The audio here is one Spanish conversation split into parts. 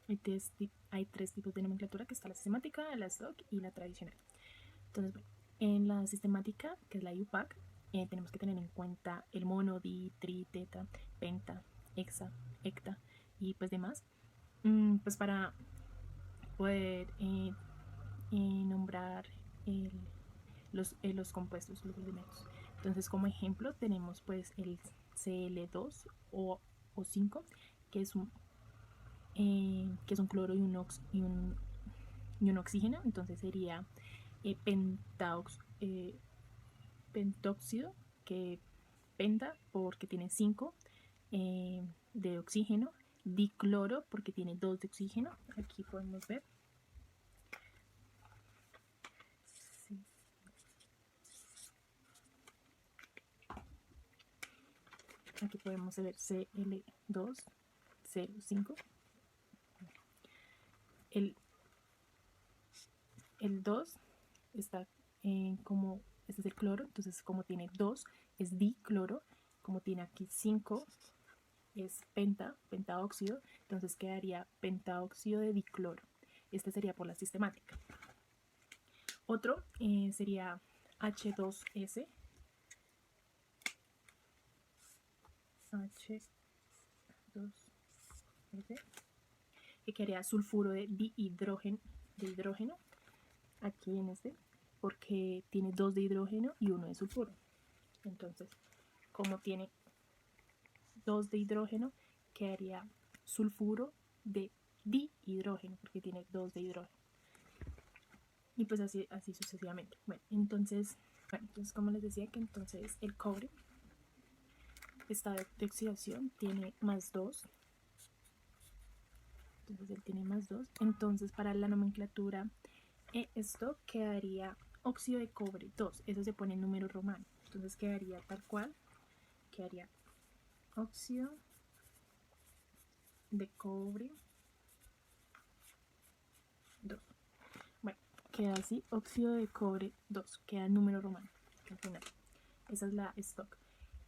hay tres tipos de nomenclatura, que está la sistemática, la stock y la tradicional. Entonces, bueno, en la sistemática, que es la IUPAC, tenemos que tener en cuenta el mono, di, tri, teta, penta, hexa, hecta y pues demás, pues para poder nombrar los compuestos, los elementos. Entonces, como ejemplo, tenemos pues el Cl2 o 5, que es un cloro y un oxígeno. Entonces sería pentóxido, que penta porque tiene 5 de oxígeno, dicloro porque tiene 2 de oxígeno. Aquí podemos ver. Sí. Aquí podemos ver Cl2, 0,5. El 2 está como, este es el cloro, entonces como tiene 2 es dicloro, como tiene aquí 5 es pentaóxido, entonces quedaría pentaóxido de dicloro. Este sería por la sistemática. Otro sería H2S. Que quedaría sulfuro de hidrógeno, aquí en este, porque tiene 2 de hidrógeno y 1 de sulfuro. Entonces, como tiene 2 de hidrógeno, quedaría sulfuro de dihidrógeno, porque tiene 2 de hidrógeno. Y pues así sucesivamente. Bueno, entonces como les decía, que entonces el cobre, estado de oxidación, tiene más 2. Entonces él tiene más 2. Entonces para la nomenclatura, esto quedaría óxido de cobre 2. Eso se pone en número romano. Entonces quedaría tal cual. Quedaría óxido de cobre 2. Bueno, queda así, óxido de cobre 2. Queda el número romano al final. Esa es la stock.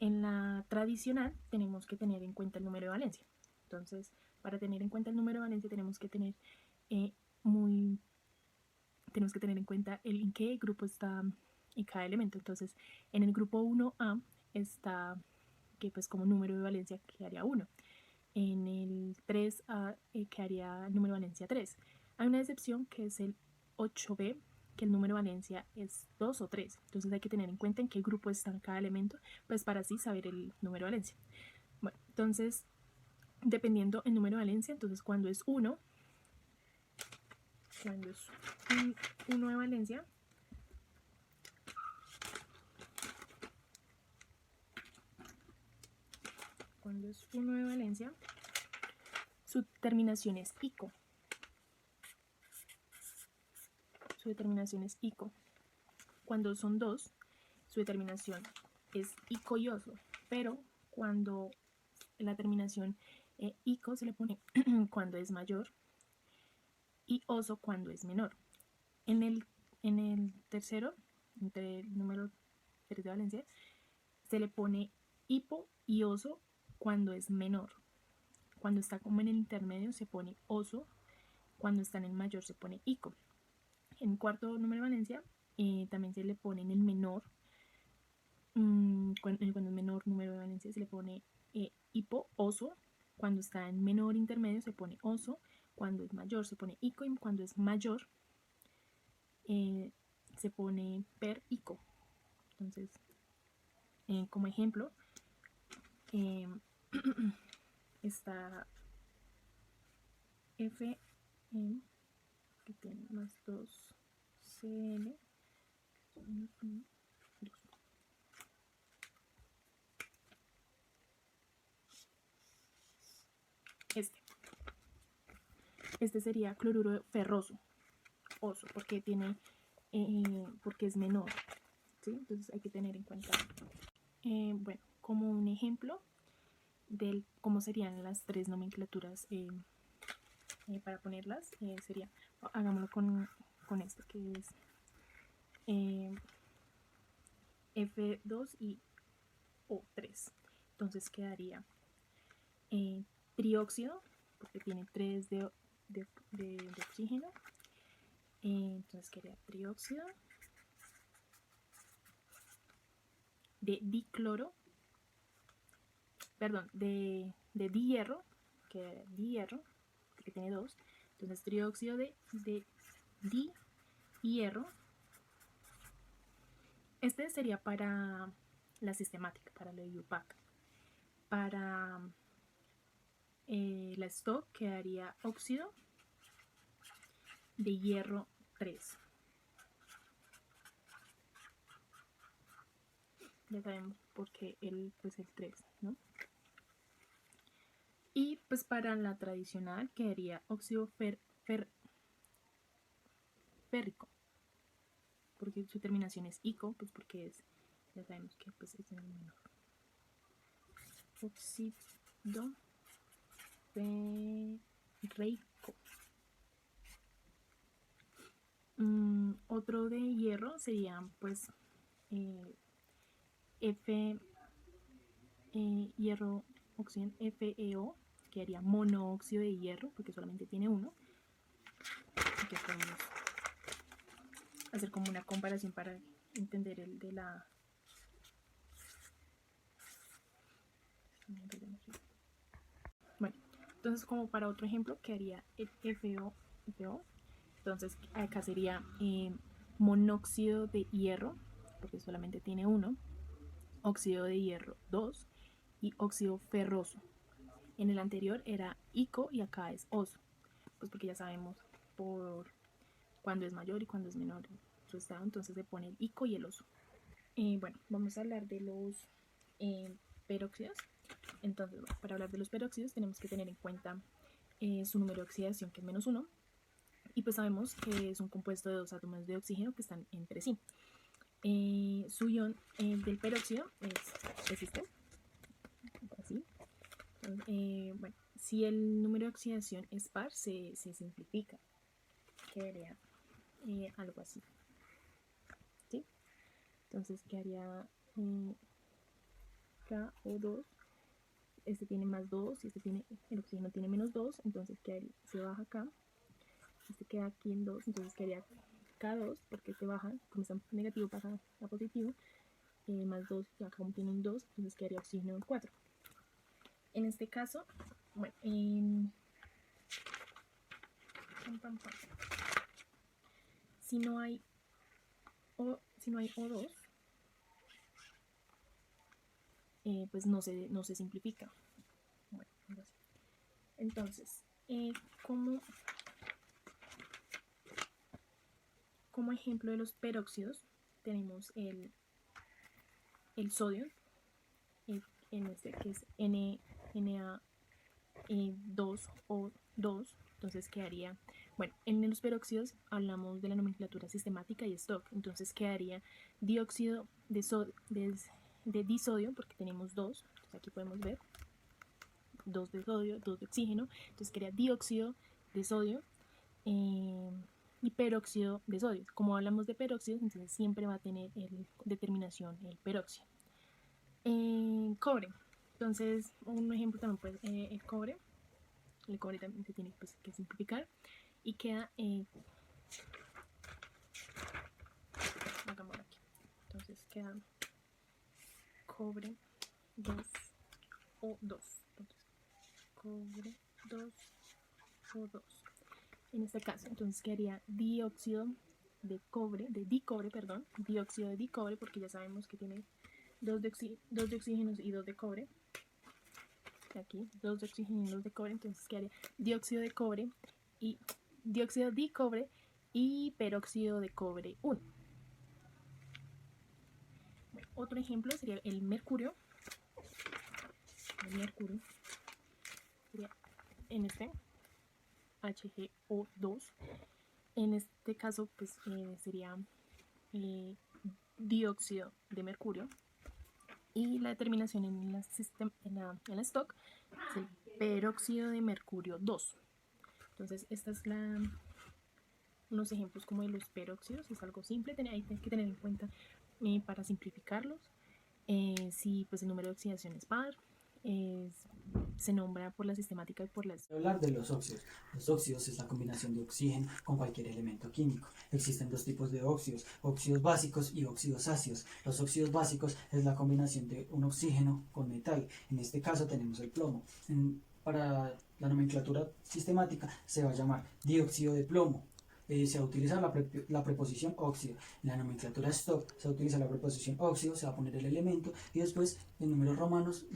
En la tradicional tenemos que tener en cuenta el número de valencia. Entonces, para tener en cuenta el número de valencia tenemos que tener en cuenta en qué grupo está cada elemento. Entonces, en el grupo 1A está que pues como número de valencia quedaría 1. En el 3A quedaría el número de valencia 3. Hay una excepción que es el 8B, que el número de valencia es 2 o 3. Entonces hay que tener en cuenta en qué grupo está cada elemento, pues para así saber el número de valencia. Bueno, entonces, dependiendo el número de valencia, entonces cuando es 1 de valencia, su terminación es ico. Cuando son 2, su determinación es ico y oso, pero cuando la terminación ico se le pone cuando es mayor y oso cuando es menor. En el tercero, entre el número 3 de valencia, se le pone hipo y oso cuando es menor. Cuando está como en el intermedio se pone oso, cuando está en el mayor se pone ico. En cuarto número de valencia también se le pone en el menor, cuando es menor número de valencia se le pone hipo, oso. Cuando está en menor intermedio se pone oso, cuando es mayor se pone ico y cuando es mayor se pone per ico. Entonces, como ejemplo, está F que tiene más 2 Cl este sería cloruro ferroso, oso, porque tiene porque es menor, ¿sí? Entonces hay que tener en cuenta. Bueno, como un ejemplo de cómo serían las tres nomenclaturas para ponerlas, sería, hagámoslo con esto, que es F2 y O3. Entonces quedaría trióxido, porque tiene 3 de oxígeno. Entonces quedaría trióxido de dicloro, perdón, de dihierro, que dihierro, porque tiene dos. Entonces trióxido de dihierro. Este sería para la sistemática, para la IUPAC. Para la stock quedaría óxido de hierro 3. Ya sabemos por qué el 3, ¿no? Y pues para la tradicional quedaría óxido férrico, porque su terminación es ico, pues porque es, ya sabemos que pues es el menor. Óxido férrico. Otro de hierro sería pues hierro oxígeno FeO, que haría monóxido de hierro, porque solamente tiene uno. Que podemos hacer como una comparación para entender el de la... Bueno, entonces como para otro ejemplo, que haría el FeO. Entonces acá sería monóxido de hierro, porque solamente tiene uno, óxido de hierro 2 y óxido ferroso. En el anterior era ico y acá es oso, pues porque ya sabemos por cuando es mayor y cuando es menor su estado, entonces se pone el ico y el oso. Bueno, vamos a hablar de los peróxidos. Entonces, bueno, para hablar de los peróxidos tenemos que tener en cuenta su número de oxidación, que es -1, y pues sabemos que es un compuesto de dos átomos de oxígeno que están entre sí. Su ion del peróxido es este, así. Entonces, bueno, si el número de oxidación es par, se simplifica, quedaría algo así, ¿sí? Entonces quedaría KO2, este tiene más 2 y este tiene, el oxígeno tiene -2, entonces se baja acá, este queda aquí en 2, entonces quedaría K2, porque este baja, como está negativo pasa a positivo, más 2, y acá tiene un 2, entonces quedaría oxígeno 4. En este caso, bueno, si no hay O2, pues no se simplifica. Bueno, entonces, como ejemplo de los peróxidos, tenemos el sodio, en este que es Na2O2, entonces quedaría, bueno, en los peróxidos hablamos de la nomenclatura sistemática y stock, entonces quedaría dióxido de disodio, porque tenemos dos, entonces aquí podemos ver, 2 de sodio, 2 de oxígeno, entonces quedaría dióxido de sodio y peróxido de sodio. Como hablamos de peróxidos, entonces siempre va a tener determinación el peróxido. Cobre. Entonces, un ejemplo también puede ser el cobre. El cobre también se tiene pues, que simplificar y queda hagámoslo aquí. Entonces queda cobre 2O2. Entonces, cobre 2O2. En este caso, entonces quedaría dióxido de cobre, dióxido de dicobre, porque ya sabemos que tiene dos de oxígenos y 2 de cobre. Aquí, 2 de oxígeno y 2 de cobre, entonces quedaría dióxido de cobre y dióxido de cobre y peróxido de cobre 1. Bueno, otro ejemplo sería el mercurio. El mercurio sería en este HgO2. En este caso, pues sería dióxido de mercurio. Y la determinación en la stock es el peróxido de mercurio 2. Entonces, esta es unos ejemplos como de los peróxidos. Es algo simple, hay que tener en cuenta para simplificarlos. Si pues el número de oxidación es par, se nombra por la sistemática y por las... Hablar de los óxidos. Los óxidos es la combinación de oxígeno con cualquier elemento químico. Existen dos tipos de óxidos, óxidos básicos y óxidos ácidos. Los óxidos básicos es la combinación de un oxígeno con metal. En este caso tenemos el plomo. Para la nomenclatura sistemática se va a llamar dióxido de plomo. Se va a utilizar la preposición óxido. En la nomenclatura stock se va a utilizar la preposición óxido, se va a poner el elemento y después en números romanos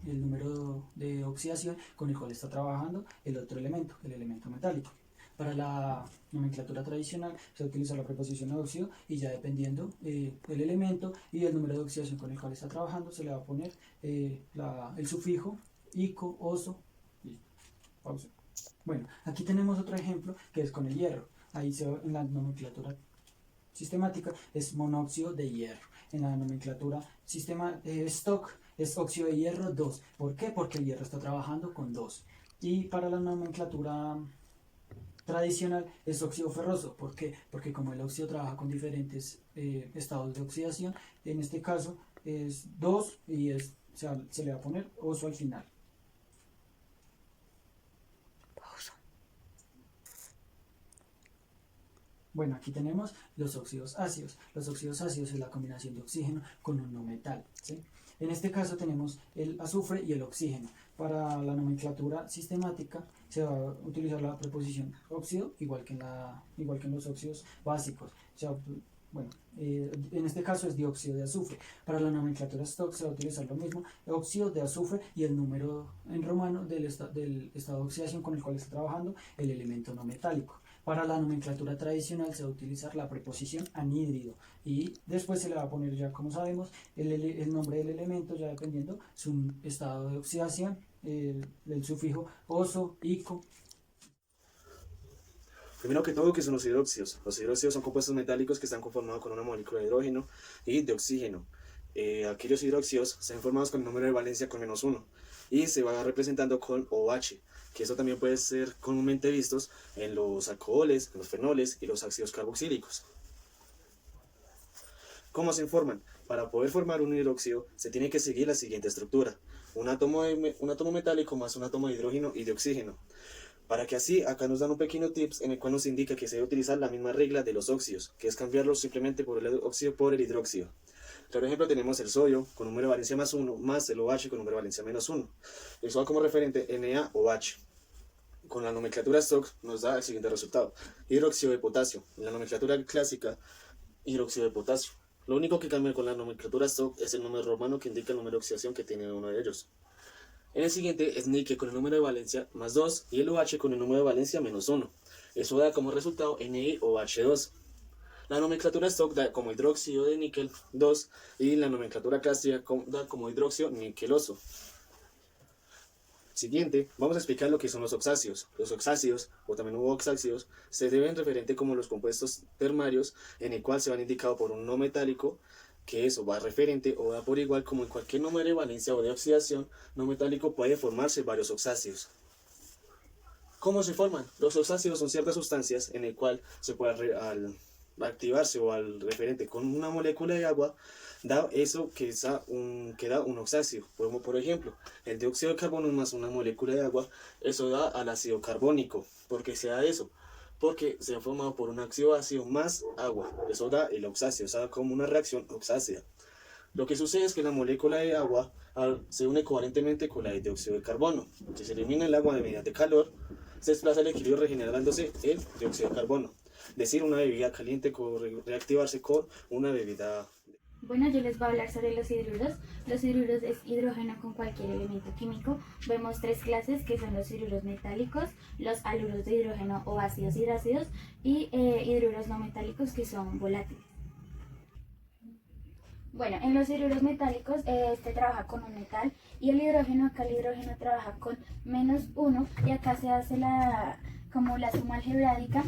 el número de oxidación con el cual está trabajando el otro elemento, el elemento metálico. Para la nomenclatura tradicional se utiliza la preposición óxido y ya dependiendo el elemento y el número de oxidación con el cual está trabajando se le va a poner el sufijo ico, oso y pausa. Bueno, aquí tenemos otro ejemplo que es con el hierro. Ahí en la nomenclatura sistemática es monóxido de hierro. En la nomenclatura stock es óxido de hierro 2. ¿Por qué? Porque el hierro está trabajando con 2. Y para la nomenclatura tradicional es óxido ferroso. ¿Por qué? Porque como el óxido trabaja con diferentes estados de oxidación, en este caso es 2 y se le va a poner oso al final. Bueno, aquí tenemos los óxidos ácidos. Los óxidos ácidos es la combinación de oxígeno con un no metal, ¿sí? En este caso tenemos el azufre y el oxígeno. Para la nomenclatura sistemática se va a utilizar la preposición óxido, igual que en los óxidos básicos. En este caso es dióxido de azufre. Para la nomenclatura stock se va a utilizar lo mismo, óxido de azufre y el número en romano del estado de oxidación con el cual está trabajando el elemento no metálico. Para la nomenclatura tradicional se va a utilizar la preposición anhídrido y después se le va a poner, ya como sabemos, el nombre del elemento ya dependiendo su estado de oxidación, el sufijo oso, ico. Primero que todo, ¿qué son los hidróxidos? Los hidróxidos son compuestos metálicos que están conformados con una molécula de hidrógeno y de oxígeno. Aquellos hidróxidos están formados con el número de valencia con -1 y se va representando con OH, que eso también puede ser comúnmente vistos en los alcoholes, en los fenoles y los ácidos carboxílicos. ¿Cómo se forman? Para poder formar un hidróxido se tiene que seguir la siguiente estructura: un átomo metálico más un átomo de hidrógeno y de oxígeno. Para que así, acá nos dan un pequeño tips en el cual nos indica que se debe utilizar la misma regla de los óxidos, que es cambiarlos simplemente por el óxido por el hidróxido. Por ejemplo, tenemos el sodio con número de valencia +1 más el OH con número de valencia -1. Eso da como referente NaOH. Con la nomenclatura stock nos da el siguiente resultado: hidróxido de potasio. En la nomenclatura clásica, hidróxido de potasio. Lo único que cambia con la nomenclatura stock es el número romano que indica el número de oxidación que tiene uno de ellos. En el siguiente es níquel con el número de valencia +2 y el OH con el número de valencia -1. Eso da como resultado NiOH2. La nomenclatura stock da como hidróxido de níquel 2 y la nomenclatura clásica da como hidróxido niqueloso. Siguiente, vamos a explicar lo que son los oxáceos. Los oxáceos, o también oxáceos, se deben referente como los compuestos termarios en el cual se van indicados por un no metálico, que eso va referente o da por igual como en cualquier número de valencia o de oxidación no metálico puede formarse varios oxáceos. ¿Cómo se forman? Los oxáceos son ciertas sustancias en el cual se puede al activarse o al referente con una molécula de agua da eso que da un oxáceo. Como por ejemplo el dióxido de carbono más una molécula de agua, eso da al ácido carbónico. ¿Por qué se da eso? Porque se ha formado por un óxido ácido más agua. Eso da el oxáceo, o sea, como una reacción oxácea. Lo que sucede es que la molécula de agua se une covalentemente con la de dióxido de carbono. Si se elimina el agua mediante calor, se desplaza el equilibrio regenerándose el dióxido de carbono. Es decir, una bebida caliente reactivarse con una bebida. Bueno, yo les voy a hablar sobre los hidruros. Los hidruros es hidrógeno con cualquier elemento químico. Vemos tres clases que son los hidruros metálicos, los haluros de hidrógeno o ácidos hidrácidos y hidruros no metálicos que son volátiles. Bueno, en los hidruros metálicos este trabaja con un metal y el hidrógeno, acá el hidrógeno trabaja con -1 y acá se hace como la suma algebraica.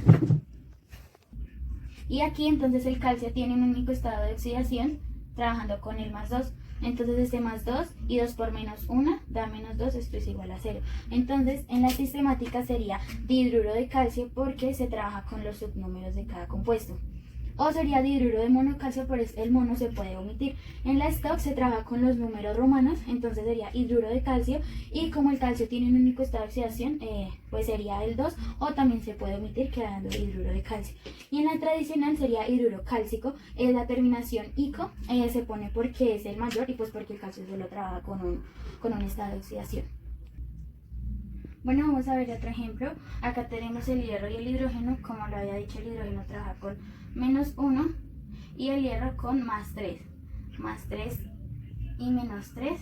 Y aquí entonces el calcio tiene un único estado de oxidación trabajando con el +2. Entonces este +2 y 2 por -1 da -2, esto es igual a 0. Entonces en la sistemática sería dihidruro de calcio porque se trabaja con los subnúmeros de cada compuesto. O sería dihidruro de monocalcio, por eso el mono se puede omitir. En la stock se trabaja con los números romanos, entonces sería hidruro de calcio, y como el calcio tiene un único estado de oxidación, pues sería el 2, o también se puede omitir quedando hidruro de calcio. Y en la tradicional sería hidruro cálcico, la terminación ico se pone porque es el mayor y pues porque el calcio solo trabaja con un estado de oxidación. Bueno, vamos a ver otro ejemplo. Acá tenemos el hierro y el hidrógeno. Como lo había dicho, el hidrógeno trabaja con -1 y el hierro con +3. +3 y -3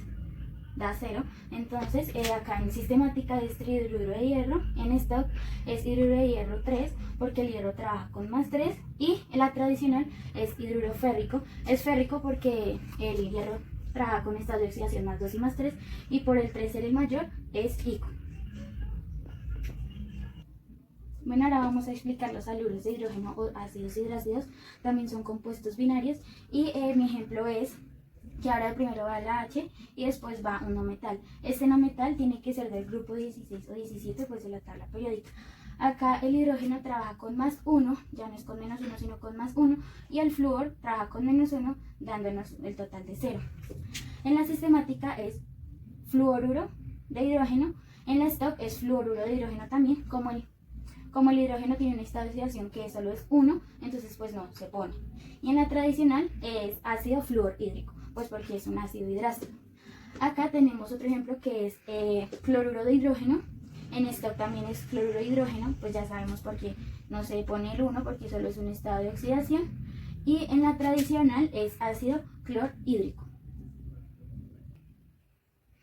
da 0. Entonces, acá en sistemática es trihidruro de hierro. En stock es hidruro de hierro 3 porque el hierro trabaja con +3. Y en la tradicional es hidruro férrico. Es férrico porque el hierro trabaja con estado de oxidación +2 y +3. Y por el 3 ser el mayor es ico. Bueno, ahora vamos a explicar los aluros de hidrógeno o ácidos hidrácidos. También son compuestos binarios y mi ejemplo es que ahora primero va la H y después va un no metal. Este no metal tiene que ser del grupo 16 o 17, pues de la tabla periódica. Acá el hidrógeno trabaja con +1, ya no es con -1 sino con +1, y el flúor trabaja con -1 dándonos el total de 0. En la sistemática es fluoruro de hidrógeno. En la stock es fluoruro de hidrógeno también. Como el hidrógeno tiene una estado de oxidación que solo es 1, entonces pues no se pone. Y en la tradicional es ácido fluorhídrico, pues porque es un ácido hidrácido. Acá tenemos otro ejemplo que es cloruro de hidrógeno. En stock también es cloruro de hidrógeno, pues ya sabemos por qué no se pone el 1, porque solo es un estado de oxidación. Y en la tradicional es ácido clorhídrico.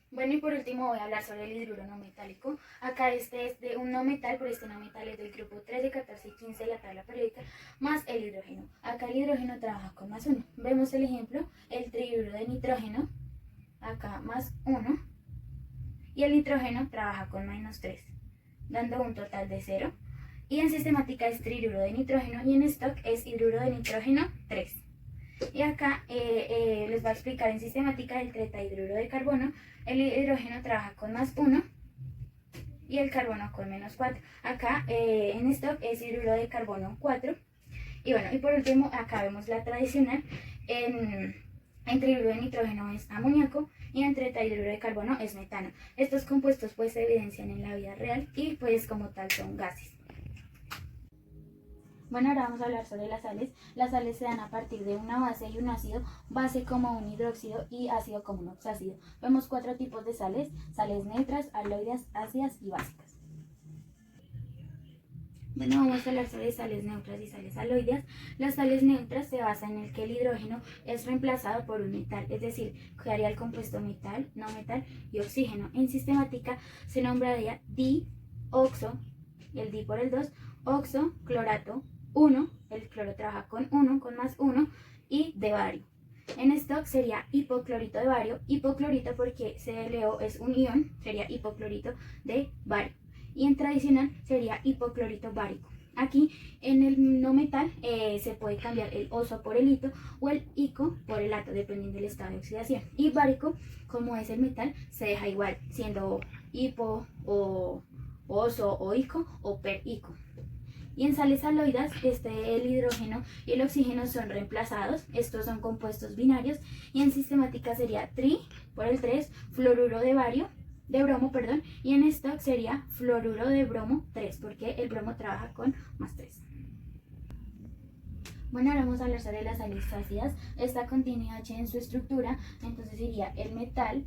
Bueno, y por último voy a hablar sobre el hidruro no metálico. Acá este es de un no metal, pero este no metal es del grupo 13, 14 y 15 de la tabla periódica, más el hidrógeno. Acá el hidrógeno trabaja con +1. Vemos el ejemplo, el trihidruro de nitrógeno, acá +1, y el nitrógeno trabaja con -3, dando un total de 0. Y en sistemática es trihidruro de nitrógeno y en stock es hidruro de nitrógeno 3. Y acá les voy a explicar en sistemática el tetrahidruro de carbono. El hidrógeno trabaja con +1 y el carbono con -4. Acá en stock es hidruro de carbono 4. Y bueno, y por último acá vemos la tradicional. En trihidruro de nitrógeno es amoníaco y en tetrahidruro de carbono es metano. Estos compuestos pues se evidencian en la vida real y pues como tal son gases. Bueno, ahora vamos a hablar sobre las sales. Las sales se dan a partir de una base y un ácido, base como un hidróxido y ácido como un oxácido. Vemos 4 tipos de sales: sales neutras, aloides, ácidas y básicas. Bueno, vamos a hablar sobre sales neutras y sales aloideas. Las sales neutras se basan en el que el hidrógeno es reemplazado por un metal, es decir, quedaría el compuesto metal, no metal y oxígeno. En sistemática se nombraría dioxo, y el di por el 2, oxo, clorato, 1, el cloro trabaja con 1, con +1, y de bario. En stock sería hipoclorito de bario, hipoclorito porque ClO es un ion, sería hipoclorito de bario. Y en tradicional sería hipoclorito bárico. Aquí en el no metal se puede cambiar el oso por el hito o el ico por el ato, dependiendo del estado de oxidación. Y bárico, como es el metal, se deja igual, siendo hipo o oso o ico o perico. Y en sales aloidas, el hidrógeno y el oxígeno son reemplazados. Estos son compuestos binarios. Y en sistemática sería tri por el 3, fluoruro de bromo, y en stock sería fluoruro de bromo 3, porque el bromo trabaja con +3. Bueno, ahora vamos a hablar sobre las sales ácidas. Esta contiene H en su estructura, entonces sería el metal,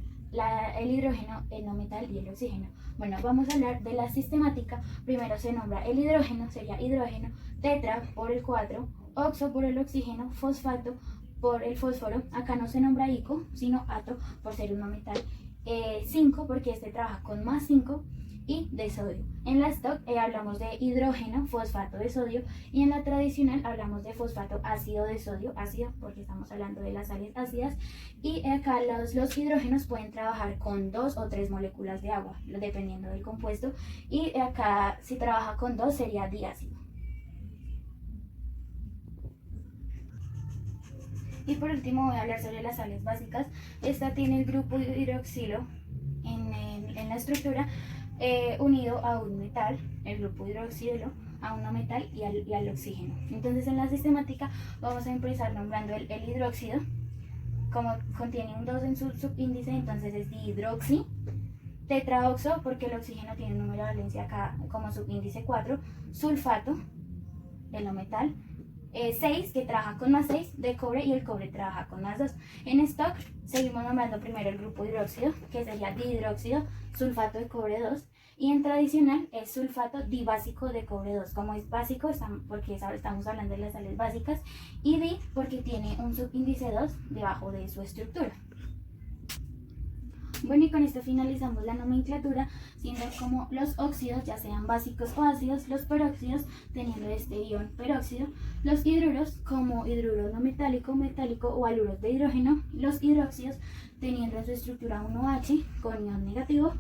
el hidrógeno, el no metal y el oxígeno. Bueno, vamos a hablar de la sistemática. Primero se nombra el hidrógeno, sería hidrógeno, tetra por el 4, oxo por el oxígeno, fosfato por el fósforo. Acá no se nombra ico, sino ato por ser un no metal. 5 porque este trabaja con +5 y de sodio. En la stock hablamos de hidrógeno, fosfato de sodio, y en la tradicional hablamos de fosfato ácido de sodio, ácido porque estamos hablando de las sales ácidas. Y acá los hidrógenos pueden trabajar con 2 o 3 moléculas de agua, dependiendo del compuesto, y acá si trabaja con 2 sería diácido. Y por último voy a hablar sobre las sales básicas. Esta tiene el grupo hidroxilo en la estructura unido a un metal, el grupo hidroxilo, a un no metal y al oxígeno. Entonces en la sistemática vamos a empezar nombrando el hidróxido, como contiene un 2 en su subíndice, entonces es dihidroxi, tetraoxo, porque el oxígeno tiene un número de valencia acá como subíndice 4, sulfato, el no metal, 6, que trabaja con más 6 de cobre, y el cobre trabaja con más 2. En stock seguimos nombrando primero el grupo hidróxido, que sería dihidróxido, sulfato de cobre 2, y en tradicional es sulfato dibásico de cobre 2. Como es básico, porque estamos hablando de las sales básicas, y di porque tiene un subíndice 2 debajo de su estructura. Bueno, y con esto finalizamos la nomenclatura, siendo como los óxidos, ya sean básicos o ácidos, los peróxidos teniendo este ion peróxido, los hidruros como hidruro no metálico, metálico o haluros de hidrógeno, los hidróxidos teniendo en su estructura 1H con ion negativo,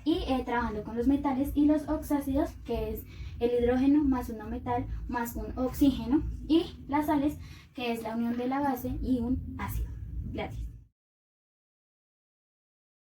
y trabajando con los metales, y los oxácidos, que es el hidrógeno más un no metal más un oxígeno, y las sales, que es la unión de la base y un ácido. Gracias.